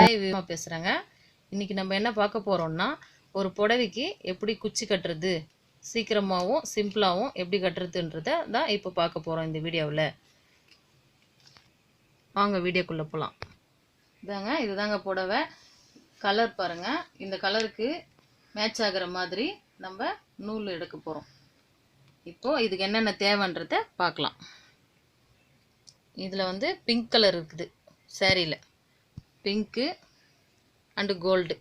Hi விமா பேசுகிறேங்க. இன்றைக்கி நம்ம என்ன பார்க்க போகிறோம்னா, ஒரு புடவைக்கு எப்படி குச்சி கட்டுறது, சீக்கிரமாகவும் சிம்பிளாகவும் எப்படி கட்டுறதுன்றதை தான் இப்போ பார்க்க போகிறோம் இந்த வீடியோவில். வாங்க வீடியோக்குள்ளே போகலாம். இதுதாங்க புடவை. கலர் பாருங்கள். இந்த கலருக்கு மேட்ச் ஆகிற மாதிரி நம்ம நூல் எடுக்க போகிறோம். இப்போது இதுக்கு என்னென்ன தேவைன்றதை பார்க்கலாம். இதில் பிங்க் கலர் இருக்குது சாரியில், பிங்க்கு அண்டு கோல்டு.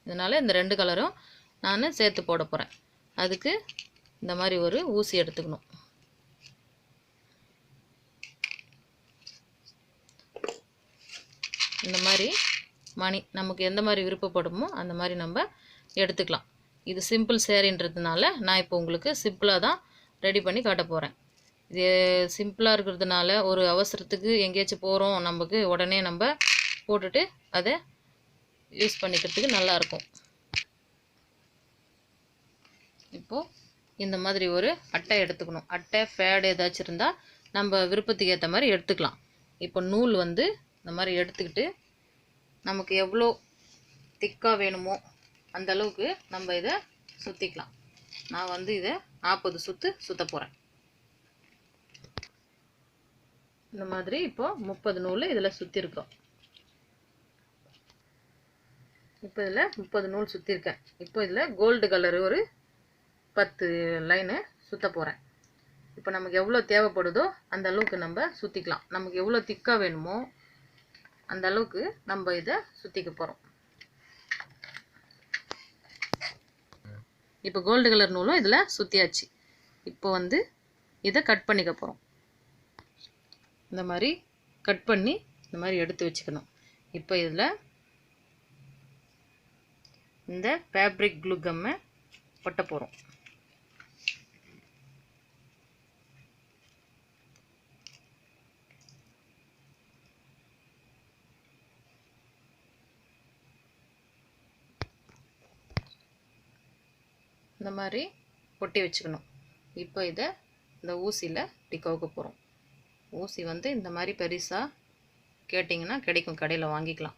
இதனால் இந்த ரெண்டு கலரும் நான் சேர்த்து போட போகிறேன். அதுக்கு இந்த மாதிரி ஒரு ஊசி எடுத்துக்கணும். இந்த மாதிரி மணி நமக்கு எந்த மாதிரி விருப்பப்படுமோ அந்த மாதிரி நம்ம எடுத்துக்கலாம். இது சிம்பிள் சேரீன்றதுனால நான் இப்போ உங்களுக்கு சிம்பிளாக தான் ரெடி பண்ணி காட்ட போகிறேன். இது சிம்பிளாக இருக்கிறதுனால ஒரு அவசரத்துக்கு எங்கேயாச்சும் போகிறோம், நமக்கு உடனே நம்ம போட்டுட்டு அதை யூஸ் பண்ணிக்கிறதுக்கு நல்லாயிருக்கும். இப்போது இந்த மாதிரி ஒரு அட்டை எடுத்துக்கணும். அட்டை ஃபேடு ஏதாச்சும் இருந்தால் நம்ம விருப்பத்துக்கு ஏற்ற மாதிரி எடுத்துக்கலாம். இப்போ நூல் இந்த மாதிரி எடுத்துக்கிட்டு நமக்கு எவ்வளோ திக்காக வேணுமோ அந்த அளவுக்கு நம்ம இதை சுற்றிக்கலாம். நான் இதை 40 சுற்று சுற்ற போகிறேன். இந்த மாதிரி இப்போது 30 நூல் இதில் சுற்றிருக்கோம். இப்போ இதில் 30 நூல் சுற்றிருக்கேன். இப்போ இதில் கோல்டு கலரு ஒரு 10 லைனு சுற்ற போகிறேன். இப்போ நமக்கு எவ்வளோ தேவைப்படுதோ அந்த அளவுக்கு நம்ம சுற்றிக்கலாம். நமக்கு எவ்வளோ திக்காக வேணுமோ அந்த அளவுக்கு நம்ம இதை சுற்றிக்க போகிறோம். இப்போ கோல்டு கலர் நூலும் இதில் சுற்றியாச்சு. இப்போ இதை கட் பண்ணிக்க போகிறோம். இந்த மாதிரி கட் பண்ணி இந்த மாதிரி எடுத்து வச்சுக்கணும். இப்போ இதில் இந்த ஃபேப்ரிக் க்ளூ கம்மை ஒட்ட போகிறோம். இந்த மாதிரி ஒட்டி வச்சுக்கணும். இப்போ இதை இந்த ஊசியில் இப்படி கவுக்க போகிறோம். ஊசி இந்த மாதிரி பெருசாக கேட்டிங்கன்னா கிடைக்கும், கடையில் வாங்கிக்கலாம்.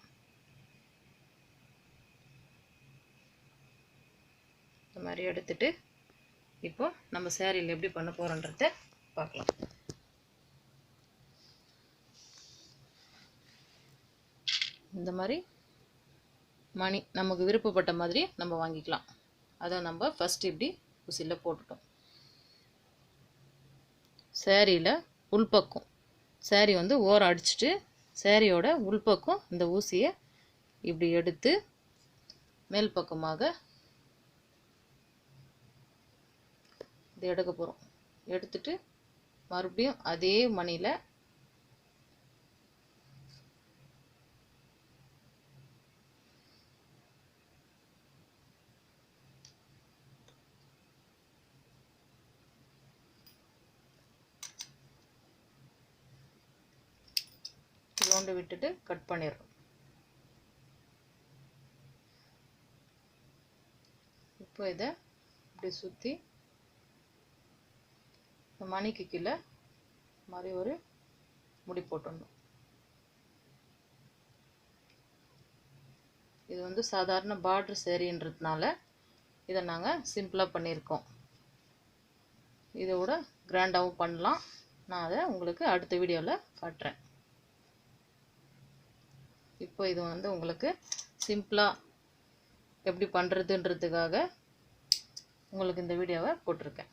இந்த மாதிரி எடுத்துட்டு இப்போ நம்ம சேரீயில் எப்படி பண்ண போகிறோன்றத பார்க்கலாம். இந்த மாதிரி மணி நமக்கு விருப்பப்பட்ட மாதிரி நம்ம வாங்கிக்கலாம். அதை நம்ம ஃபஸ்ட்டு இப்படி ஊசியில் போட்டுட்டோம். சேரீயில் உள்பக்கம் சேரீ ஓரம் அடிச்சுட்டு சேரீயோட உள்பக்கம் இந்த ஊசியை இப்படி எடுத்து மேல் பக்கமாக இதை எடுக்க போகிறோம். எடுத்துட்டு மறுபடியும் அதே மணியில் ரவுண்டு விட்டுட்டு கட் பண்ணிடுறோம். இப்போ இதை இப்படி சுற்றி மணிக்கு கீழே மாதிரி ஒரு முடி போட்டுடணும். இது சாதாரண பார்டர் சேரீன்றதுனால இதை நாங்கள் சிம்பிளாக பண்ணியிருக்கோம். இதோட கிராண்டாகவும் பண்ணலாம். நான் அதை உங்களுக்கு அடுத்த வீடியோவில் காட்டுறேன். இப்போ இது உங்களுக்கு சிம்பிளாக எப்படி பண்ணுறதுன்றதுக்காக உங்களுக்கு இந்த வீடியோவை போட்டிருக்கேன்.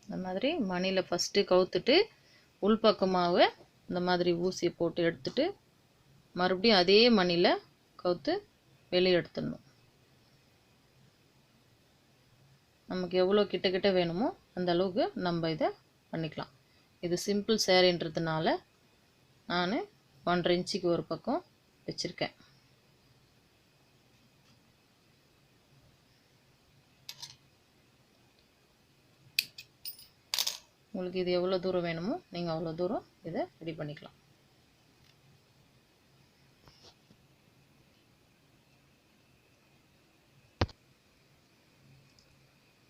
இந்த மாதிரி மணியில் ஃபஸ்ட்டு கவுத்துட்டு உள்பக்கமாக இந்த மாதிரி ஊசியை போட்டு எடுத்துட்டு மறுபடியும் அதே மணியில் கவுத்து வெளியே எடுத்துடணும். நமக்கு எவ்வளோ கிட்ட கிட்ட வேணுமோ அந்த அளவுக்கு நம்ம இதை பண்ணிக்கலாம். இது சிம்பிள் சேரீன்றதுனால நான் 1.5 இன்ச்சுக்கு ஒரு பக்கம் வச்சுருக்கேன். உங்களுக்கு இது எவ்வளோ தூரம் வேணுமோ நீங்கள் அவ்வளோ தூரம் இதை ரெடி பண்ணிக்கலாம்.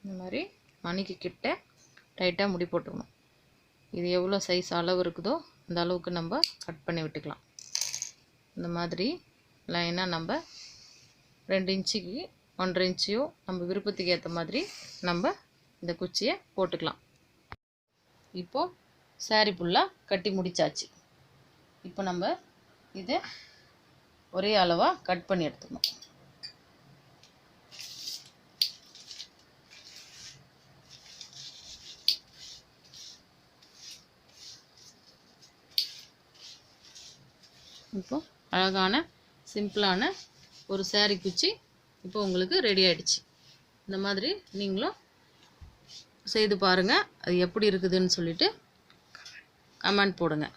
இந்த மாதிரி மணிக்கு கிட்ட டைட்டாக முடி போட்டுக்கணும். இது எவ்வளோ சைஸ் அளவு இருக்குதோ இந்த அளவுக்கு நம்ம கட் பண்ணி விட்டுக்கலாம். இந்த மாதிரி லைனாக நம்ம 2 இன்ச்சுக்கு 1.5 இன்ச்சையோ நம்ம விருப்பத்துக்கு ஏற்ற மாதிரி நம்ம இந்த குச்சியை போட்டுக்கலாம். இப்போது saree ஃபுல்லாக கட்டி முடிச்சாச்சு. இப்போ நம்ம இதை ஒரே அளவாக கட் பண்ணி எடுத்துக்கணும். இப்போ அழகான சிம்பிளான ஒரு saree குச்சி இப்போ உங்களுக்கு ரெடி ஆயிடுச்சு. இந்த மாதிரி நீங்களும் செய்து பாருங்கள். அது எப்படி இருக்குதுன்னு சொல்லிட்டு கமெண்ட் போடுங்க.